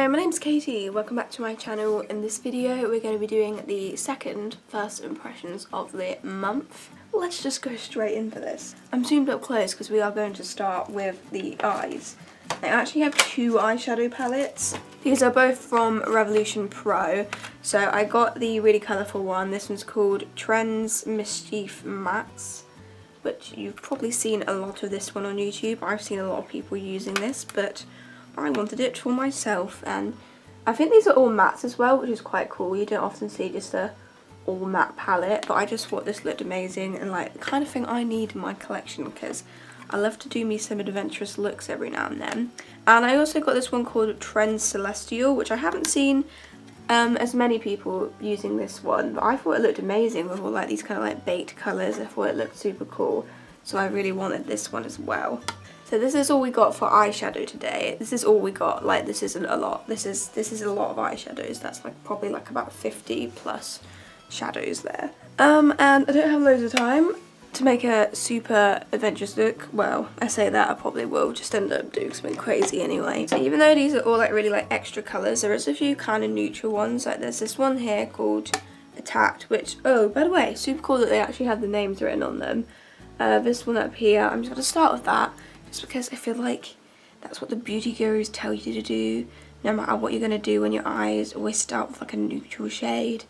my name's Katie, welcome back to my channel. In this video we're going to be doing the second first impressions of the month. Let's just go straight into this. I'm zoomed up close because we are going to start with the eyes. I actually have two eyeshadow palettes. These are both from Revolution Pro. So I got the really colourful one. This one's called Trends Mischief Mattes, which you've probably seen a lot of this one on YouTube. I've seen a lot of people using this, but I wanted it for myself, and I think these are all mattes as well, which is quite cool. You don't often see just a all matte palette, but I just thought this looked amazing and like the kind of thing I need in my collection because I love to do me some adventurous looks every now and then. And I also got this one called Trends Celestial, which I haven't seen as many people using this one, but I thought it looked amazing with all like these kind of like baked colours. I thought it looked super cool, so I really wanted this one as well. So this is all we got for eyeshadow today. This is all we got. Like, this isn't a lot. This is a lot of eyeshadows. That's like probably like about 50 plus shadows there. And I don't have loads of time to make a super adventurous look. Well, I say that, I probably will just end up doing something crazy anyway. So even though these are all like really like extra colours, there is a few kind of neutral ones. Like there's this one here called Attacked, which, oh, by the way, super cool that they actually have the names written on them. This one up here, I'm just going to start with that. Just because I feel like that's what the beauty gurus tell you to do, no matter what you're going to do on your eyes. Always start with like a neutral shade.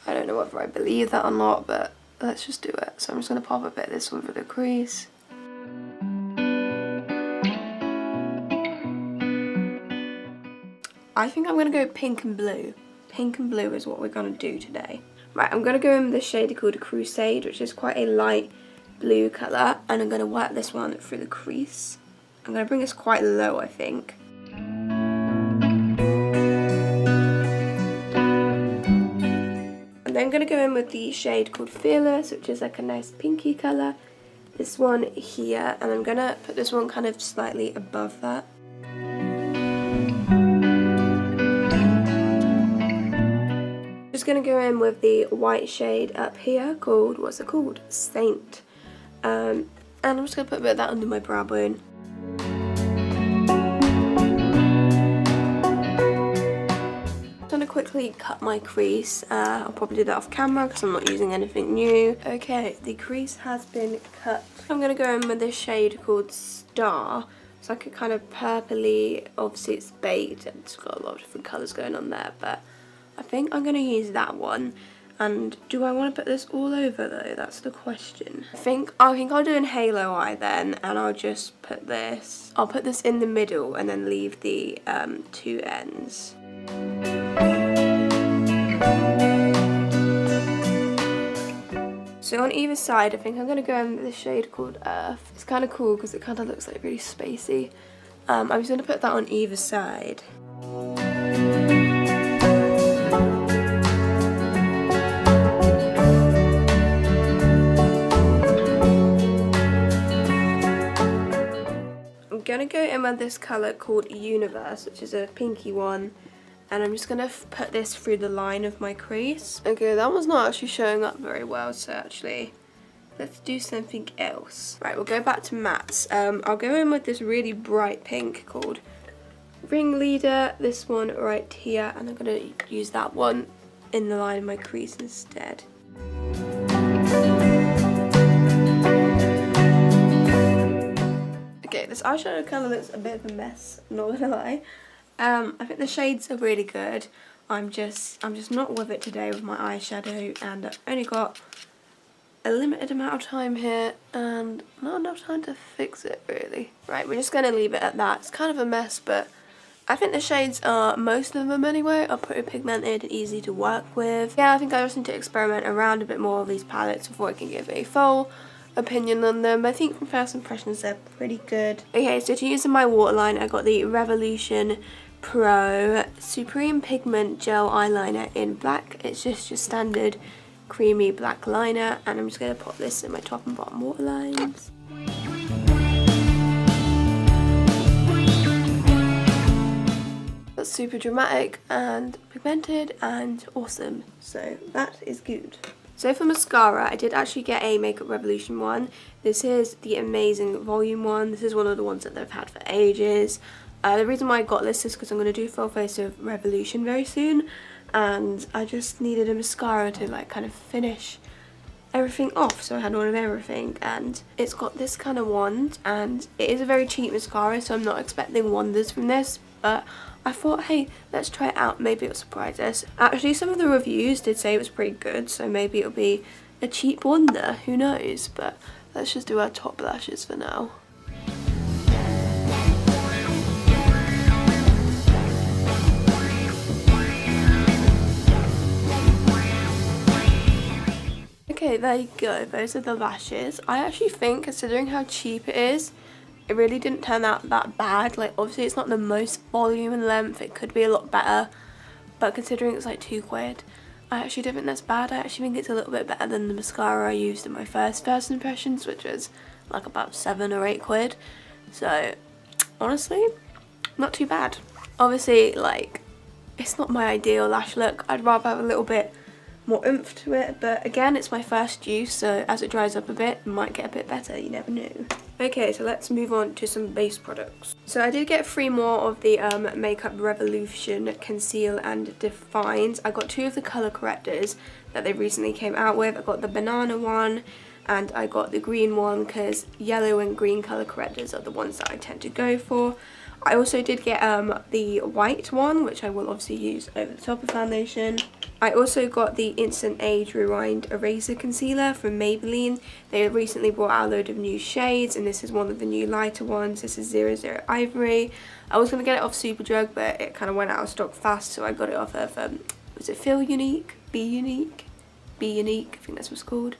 I don't know whether I believe that or not, but let's just do it. So I'm just going to pop a bit of this over the crease. I think I'm going to go pink and blue. Pink and blue is what we're going to do today. Right, I'm going to go in with this shade called Crusade, which is quite a light blue colour, and I'm going to work this one through the crease. I'm going to bring this quite low, I think. And then I'm going to go in with the shade called Fearless, which is like a nice pinky colour. This one here, and I'm going to put this one kind of slightly above that. Just going to go in with the white shade up here called, what's it called? Saint. And I'm just going to put a bit of that under my brow bone. I'm going to quickly cut my crease. I'll probably do that off camera because I'm not using anything new. Okay, the crease has been cut. I'm going to go in with this shade called Star. It's like a kind of purpley, obviously it's baked and it's got a lot of different colours going on there, but I think I'm going to use that one. And do I want to put this all over though? That's the question. I think I'll do an halo eye then, and I'll just put this. I'll put this in the middle and then leave the two ends. So on either side, I think I'm going to go in with this shade called Earth. It's kind of cool because it kind of looks like really spacey. I'm just going to put that on either side. I'm going to go in with this colour called Universe, which is a pinky one, and I'm just going to put this through the line of my crease. Okay, that one's not actually showing up very well, so actually let's do something else. Right, we'll go back to mattes. I'll go in with this really bright pink called Ringleader, this one right here, and I'm going to use that one in the line of my crease instead. Okay, this eyeshadow kind of looks a bit of a mess, not gonna lie. I think the shades are really good. I'm just not with it today with my eyeshadow, and I've only got a limited amount of time here and not enough time to fix it really. Right, we're just gonna leave it at that. It's kind of a mess, but I think the shades are, most of them anyway, are pretty pigmented and easy to work with. Yeah, I think I just need to experiment around a bit more with these palettes before I can give a full opinion on them. I think from first impressions they're pretty good. Okay, so to use in my waterline, I got the Revolution Pro Supreme Pigment Gel Eyeliner in black. It's just your standard creamy black liner, and I'm just going to pop this in my top and bottom waterlines. That's super dramatic and pigmented and awesome, so that is good. So for mascara, I did actually get a Makeup Revolution one. This is the Amazing Volume one. This is one of the ones that they've had for ages. The reason why I got this is because I'm going to do full face of Revolution very soon, and I just needed a mascara to like kind of finish everything off, so I had one of everything. And it's got this kind of wand, and it is a very cheap mascara, so I'm not expecting wonders from this, but I thought, hey, let's try it out, maybe it'll surprise us. Actually, some of the reviews did say it was pretty good, so maybe it'll be a cheap wonder, who knows. But let's just do our top lashes for now. Okay, there you go, those are the lashes. I actually think, considering how cheap it is, it really didn't turn out that bad. Like, obviously it's not the most volume and length, it could be a lot better, but considering it's like £2, I actually don't think that's bad. I actually think it's a little bit better than the mascara I used in my first impressions, which was like about £7 or £8. So honestly, not too bad. Obviously, like, it's not my ideal lash look. I'd rather have a little bit more oomph to it, but again, it's my first use, so as it dries up a bit, it might get a bit better, you never know. Okay, so let's move on to some base products. So I did get 3 more of the Makeup Revolution Conceal and Defines. I got 2 of the colour correctors that they recently came out with. I got the banana one and I got the green one, because yellow and green colour correctors are the ones that I tend to go for. I also did get the white one, which I will obviously use over the top of foundation. I also got the Instant Age Rewind Eraser Concealer from Maybelline. They recently brought out a load of new shades, and this is one of the new lighter ones. This is 00 Ivory. I was going to get it off Superdrug, but it kind of went out of stock fast, so I got it off of, was it Feel Unique? Be Unique? Be Unique, I think that's what it's called.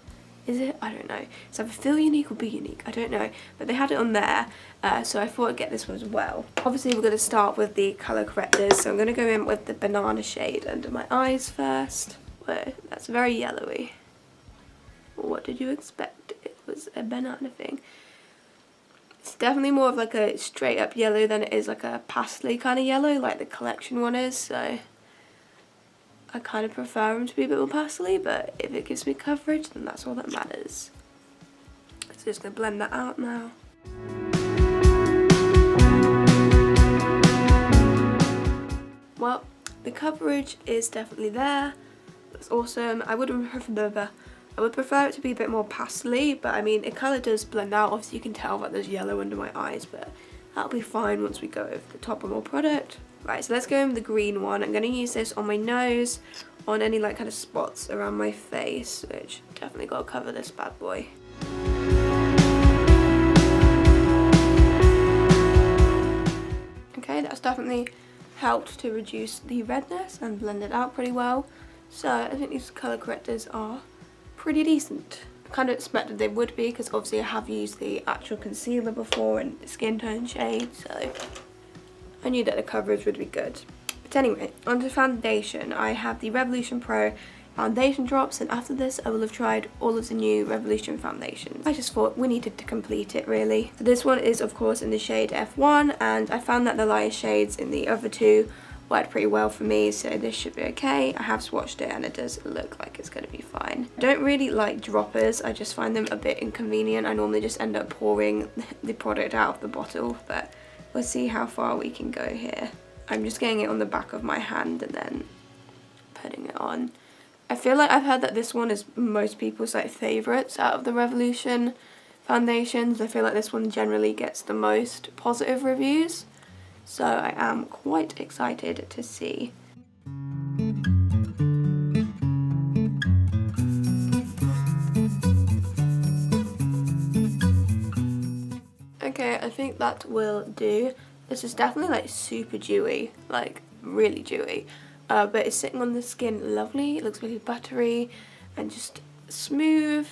Is it? I don't know. It's either Feel Unique or Be Unique, I don't know. But they had it on there, so I thought I'd get this one as well. Obviously we're going to start with the colour correctors, so I'm going to go in with the banana shade under my eyes first. Whoa, that's very yellowy. What did you expect? It was a banana thing. It's definitely more of like a straight up yellow than it is like a pastely kind of yellow, like the collection one is, so I kind of prefer them to be a bit more pastely, but if it gives me coverage, then that's all that matters. So just going to blend that out now. Well, the coverage is definitely there. That's awesome. I would prefer it to be a bit more pastely, but I mean, it colour does blend out. Obviously you can tell that there's yellow under my eyes, but that'll be fine once we go over the top of more product. Right, so let's go in with the green one. I'm going to use this on my nose, on any like kind of spots around my face, which definitely got to cover this bad boy. Okay, that's definitely helped to reduce the redness and blend it out pretty well. So I think these colour correctors are pretty decent. I kind of expected they would be, because obviously I have used the actual concealer before and the skin tone shade, so I knew that the coverage would be good. But anyway, onto foundation. I have the Revolution Pro foundation drops, and after this I will have tried all of the new Revolution foundations. I just thought we needed to complete it really. So this one is of course in the shade F1, and I found that the lighter shades in the other 2 worked pretty well for me, so this should be okay. I have swatched it and it does look like it's going to be fine. I don't really like droppers, I just find them a bit inconvenient. I normally just end up pouring the product out of the bottle, but we'll see how far we can go here. I'm just getting it on the back of my hand and then putting it on. I feel like I've heard that this one is most people's like favourites out of the Revolution foundations. I feel like this one generally gets the most positive reviews, so I am quite excited to see. Okay, I think that will do. This is definitely like super dewy, like really dewy, but it's sitting on the skin lovely. It looks really buttery and just smooth,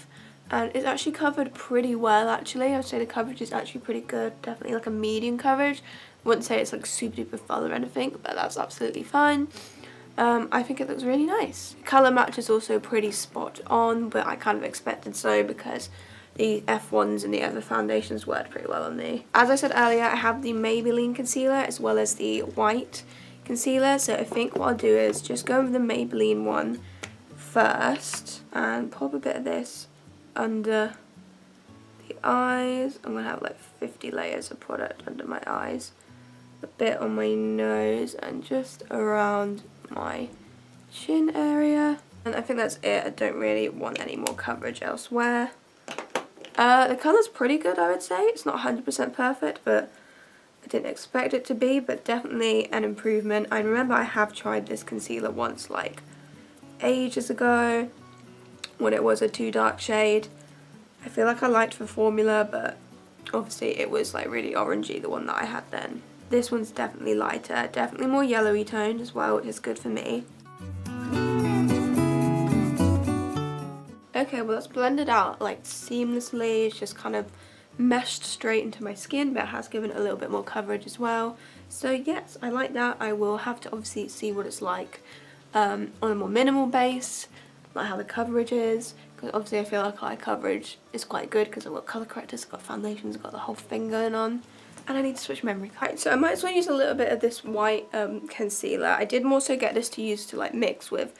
and it's actually covered pretty well actually. I would say the coverage is actually pretty good, definitely like a medium coverage. I wouldn't say it's like super duper full or anything, but that's absolutely fine. I think it looks really nice. The colour match is also pretty spot on, but I kind of expected so because the F1s and the other foundations worked pretty well on me. As I said earlier, I have the Maybelline concealer as well as the white concealer, so I think what I'll do is just go with the Maybelline one first and pop a bit of this under the eyes. I'm going to have like 50 layers of product under my eyes. a bit on my nose and just around my chin area. And I think that's it. I don't really want any more coverage elsewhere. The colour's pretty good, I would say. It's not 100% perfect, but I didn't expect it to be, but definitely an improvement. I remember I have tried this concealer once, like ages ago, when it was a too dark shade. I feel like I liked the formula, but obviously it was like really orangey, the one that I had then. This one's definitely lighter, definitely more yellowy toned as well, which is good for me. Okay, well that's blended out like seamlessly. It's just kind of meshed straight into my skin, but it has given it a little bit more coverage as well. So yes, I like that. I will have to obviously see what it's like on a more minimal base, like how the coverage is, because obviously I feel like eye coverage is quite good because I've got colour correctors, I've got foundations, I've got the whole thing going on. And I need to switch memory cards. So I might as well use a little bit of this white concealer. I did more so get this to use to like mix with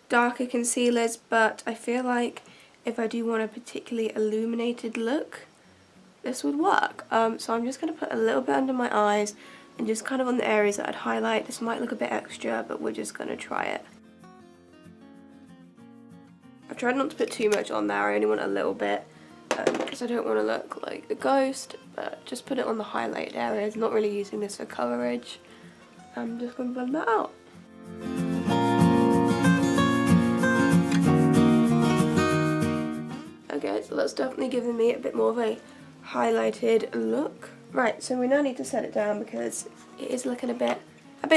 darker concealers, but I feel like if I do want a particularly illuminated look, this would work. So I'm just going to put a little bit under my eyes and just kind of on the areas that I'd highlight. This might look a bit extra, but we're just going to try it. I've tried not to put too much on there, I only want a little bit. Because I don't want to look like a ghost, but just put it on the highlighted areas, not really using this for coverage. I'm just going to blend that out. Okay, so that's definitely giving me a bit more of a highlighted look. Right, so we now need to set it down because it is looking a bit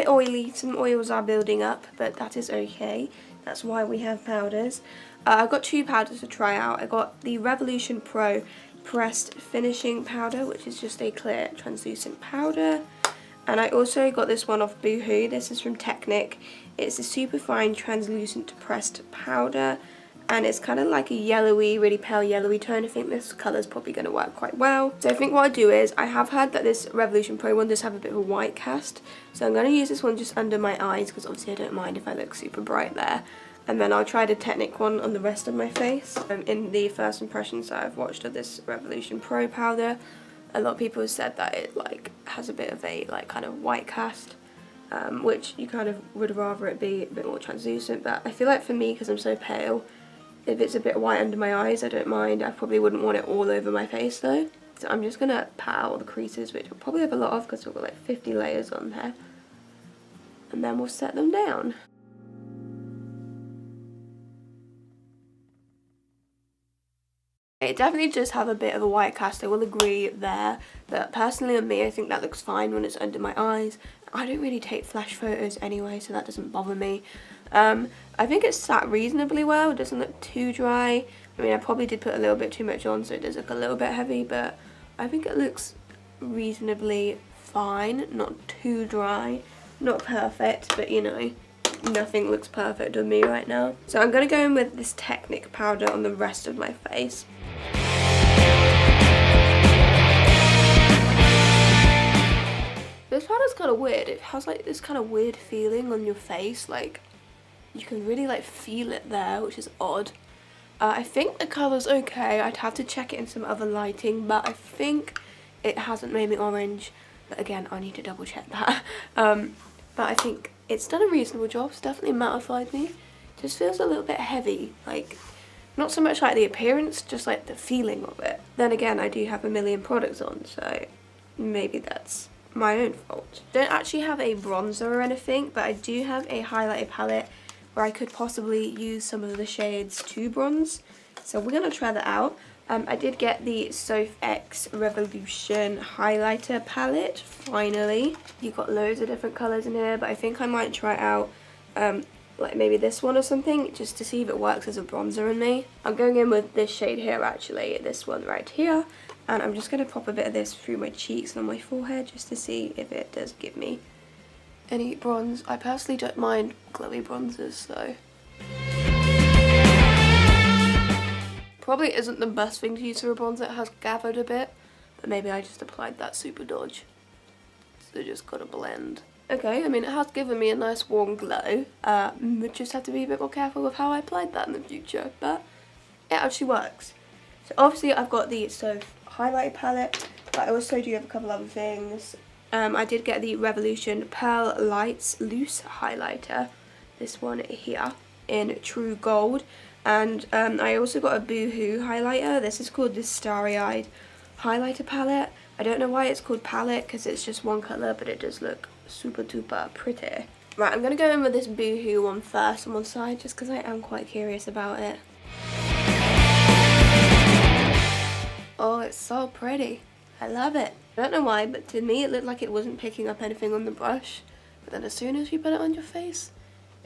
oily. Some oils are building up, but that is okay. That's why we have powders. I've got two powders to try out. I got the Revolution Pro Pressed Finishing Powder, which is just a clear translucent powder. And I also got this one off Boohoo. This is from Technic. It's a super fine translucent pressed powder. And it's kind of like a yellowy, really pale yellowy tone. I think this colour is probably going to work quite well. So I think what I do is, I have heard that this Revolution Pro one does have a bit of a white cast. So I'm going to use this one just under my eyes, because obviously I don't mind if I look super bright there. And then I'll try the Technic one on the rest of my face. In the first impressions that I've watched of this Revolution Pro powder, a lot of people have said that it like has a bit of a like kind of white cast. Which you kind of would rather it be a bit more translucent. But I feel like for me, because I'm so pale, if it's a bit white under my eyes, I don't mind. I probably wouldn't want it all over my face though. So I'm just going to pat out all the creases, which we'll probably have a lot of because we've got like 50 layers on there. And then we'll set them down. It definitely does have a bit of a white cast, I will agree there. But personally on me, I think that looks fine when it's under my eyes. I don't really take flash photos anyway, so that doesn't bother me. I think it's sat reasonably well. It doesn't look too dry. I mean, I probably did put a little bit too much on, so it does look a little bit heavy, but I think it looks reasonably fine. Not too dry, not perfect, but you know, nothing looks perfect on me right now. So I'm going to go in with this Technic powder on the rest of my face. This powder's kind of weird. It has like this kind of weird feeling on your face, like you can really like feel it there, which is odd. I think the colour's okay. I'd have to check it in some other lighting, but I think it hasn't made me orange. But again, I need to double check that. But I think it's done a reasonable job. It's definitely mattified me. It just feels a little bit heavy, like not so much like the appearance, just like the feeling of it. Then again, I do have a million products on, so maybe that's my own fault. Don't actually have a bronzer or anything, but I do have a highlighter palette where I could possibly use some of the shades to bronze. So we're going to try that out. I did get the Soph X Revolution highlighter palette, finally. You've got loads of different colours in here, but I think I might try out like maybe this one or something, just to see if it works as a bronzer on me. I'm going in with this shade here actually, this one right here. And I'm just going to pop a bit of this through my cheeks and on my forehead just to see if it does give me any bronze. I personally don't mind glowy bronzers, so probably isn't the best thing to use for a bronzer. It has gathered a bit, but maybe I just applied that super dodge. So just gotta blend. Okay, I mean it has given me a nice warm glow. We just have to be a bit more careful with how I applied that in the future, but it actually works. So obviously I've got the Soph highlight palette, but I also do have a couple other things. I did get the Revolution Pearl Lights Loose Highlighter, this one here, in True Gold. And I also got a Boohoo highlighter. This is called the Starry Eyed Highlighter Palette. I don't know why it's called palette, because it's just one colour, but it does look super duper pretty. Right, I'm going to go in with this Boohoo one first on one side, just because I am quite curious about it. Oh, it's so pretty. I love it. I don't know why, but to me it looked like it wasn't picking up anything on the brush. But then as soon as you put it on your face,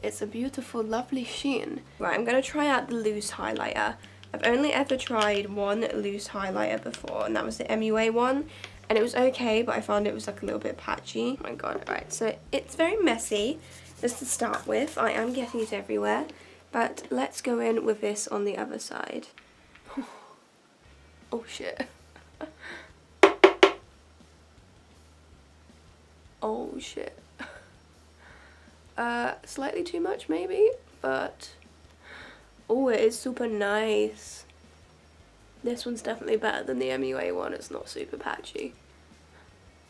it's a beautiful, lovely sheen. Right, I'm going to try out the loose highlighter. I've only ever tried one loose highlighter before, and that was the MUA one. And it was okay, but I found it was like a little bit patchy. Oh my god, right, so it's very messy, just to start with. I am getting it everywhere. But let's go in with this on the other side. Oh shit. Oh shit. Slightly too much maybe, but oh, it is super nice. This one's definitely better than the MUA one. It's not super patchy.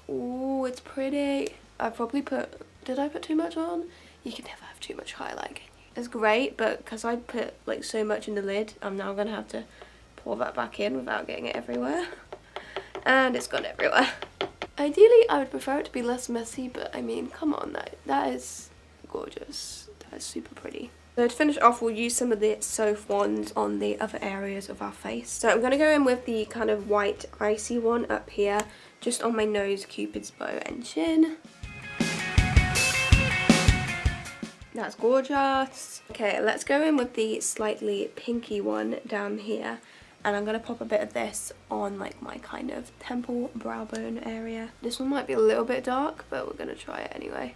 Oh, it's pretty. I probably put, did I put too much on? You can never have too much highlight, can you? It's great, but because I put like so much in the lid, I'm now gonna have to pour that back in without getting it everywhere. And it's gone everywhere. Ideally, I would prefer it to be less messy, but I mean, come on, that is gorgeous. That is super pretty. So to finish off, we'll use some of the Soph ones on the other areas of our face. So I'm going to go in with the kind of white icy one up here, just on my nose, cupid's bow and chin. That's gorgeous. Okay, let's go in with the slightly pinky one down here. And I'm going to pop a bit of this on like my kind of temple brow bone area. This one might be a little bit dark, but we're going to try it anyway.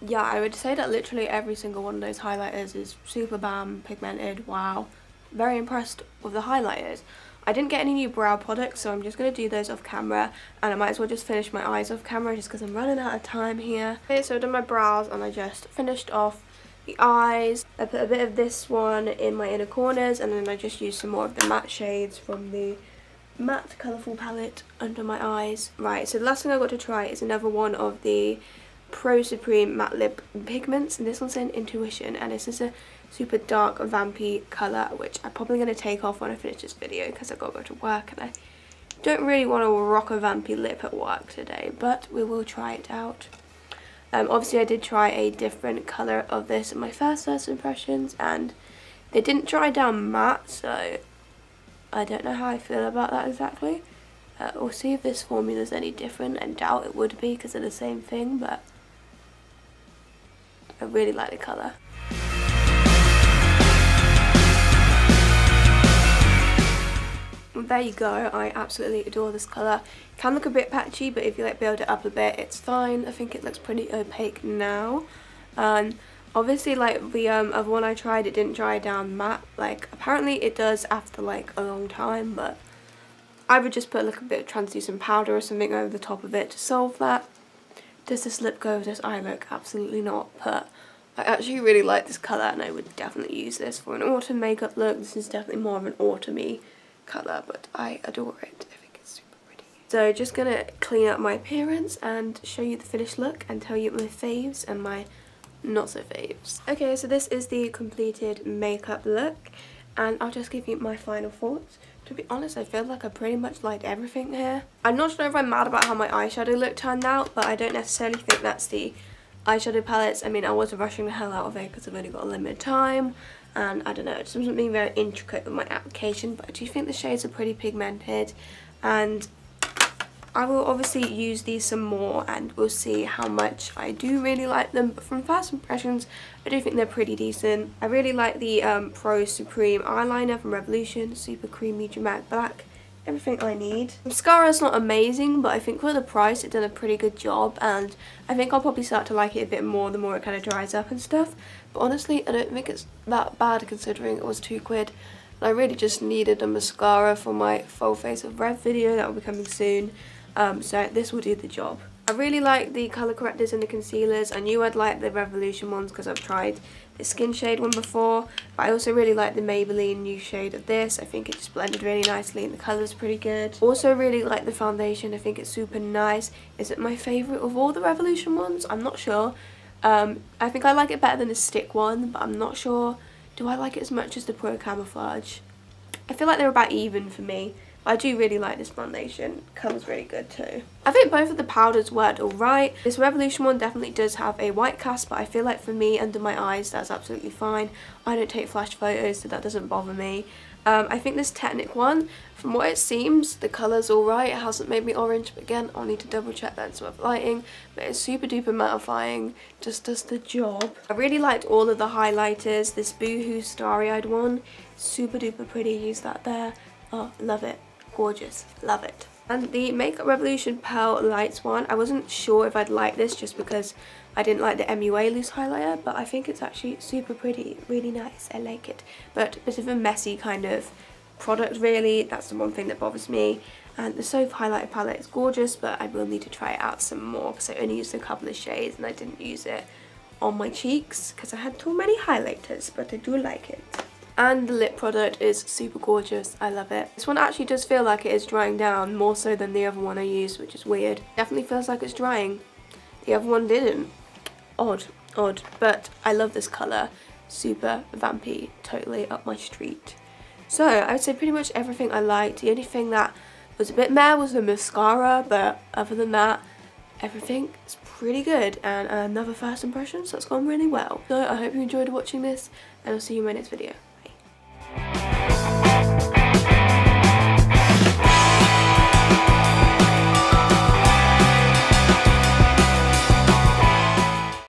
Yeah, I would say that literally every single one of those highlighters is super bam, pigmented, wow. Very impressed with the highlighters. I didn't get any new brow products, so I'm just going to do those off camera. And I might as well just finish my eyes off camera just because I'm running out of time here. Okay, so I've done my brows and I just finished off the eyes. I put a bit of this one in my inner corners, and then I just used some more of the matte shades from the matte colourful palette under my eyes. Right, so the last thing I got to try is another one of the Pro Supreme matte lip pigments, and this one's in Intuition, and this is a super dark vampy colour, which I'm probably going to take off when I finish this video because I've got to go to work and I don't really want to rock a vampy lip at work today, but we will try it out. Obviously I did try a different colour of this in my first impressions, and they didn't dry down matte, so I don't know how I feel about that exactly. We'll see if this formula is any different. I doubt it would be because they're the same thing, but I really like the colour. There you go, I absolutely adore this colour. Can look a bit patchy, but if you like build it up a bit, it's fine. I think it looks pretty opaque now. Obviously, like the other one I tried, it didn't dry down matte. Like apparently it does after like a long time, but I would just put like a bit of translucent powder or something over the top of it to solve that. Does this lip go with this eye look? Absolutely not, but I actually really like this colour and I would definitely use this for an autumn makeup look. This is definitely more of an autumny colour, but I adore it. I think it's super pretty. So just gonna clean up my appearance and show you the finished look and tell you my faves and my not so faves. Okay, so this is the completed makeup look and I'll just give you my final thoughts. To be honest, I feel like I pretty much liked everything here. I'm not sure if I'm mad about how my eyeshadow look turned out, but I don't necessarily think that's the eyeshadow palettes. I mean, I was rushing the hell out of it because I've only got a limited time, and I don't know, it just wasn't being very intricate with my application, but I do think the shades are pretty pigmented, and I will obviously use these some more and we'll see how much I do really like them. But from first impressions, I do think they're pretty decent. I really like the Pro Supreme eyeliner from Revolution, super creamy dramatic black, everything I need. Mascara's not amazing, but I think for the price it did a pretty good job, and I think I'll probably start to like it a bit more the more it kind of dries up and stuff. But honestly, I don't think it's that bad considering it was £2. And I really just needed a mascara for my full face of red video that will be coming soon. So this will do the job. I really like the colour correctors and the concealers. I knew I'd like the Revolution ones because I've tried the skin shade one before, but I also really like the Maybelline new shade of this. I think it just blended really nicely and the colour's pretty good. Also really like the foundation. I think it's super nice. Is it my favourite of all the Revolution ones? I'm not sure. I think I like it better than the stick one, but I'm not sure. Do I like it as much as the Pro Camouflage? I feel like they're about even for me. But I do really like this foundation. Colour's really good too. I think both of the powders worked alright. This Revolution one definitely does have a white cast, but I feel like for me, under my eyes, that's absolutely fine. I don't take flash photos, so that doesn't bother me. I think this Technic one, from what it seems, the colour's alright. It hasn't made me orange, but again, I'll need to double check that in some other lighting. But it's super duper mattifying, just does the job. I really liked all of the highlighters. This Boohoo Starry-Eyed one, super duper pretty, use that there. Oh, love it. Gorgeous, love it. And the Makeup Revolution Pearl Lights one, I wasn't sure if I'd like this just because I didn't like the MUA loose highlighter, but I think it's actually super pretty, really nice, I like it. But a bit of a messy kind of product really, that's the one thing that bothers me. And the Soph highlighter palette is gorgeous, but I will need to try it out some more because I only used a couple of shades and I didn't use it on my cheeks because I had too many highlighters, but I do like it. And the lip product is super gorgeous, I love it. This one actually does feel like it is drying down more so than the other one I used, which is weird. Definitely feels like it's drying. The other one didn't. Odd, but I love this colour. Super vampy, totally up my street. So I would say pretty much everything I liked. The only thing that was a bit meh was the mascara, but other than that, everything is pretty good. And another first impression, so it's gone really well. So I hope you enjoyed watching this, and I'll see you in my next video. Bye.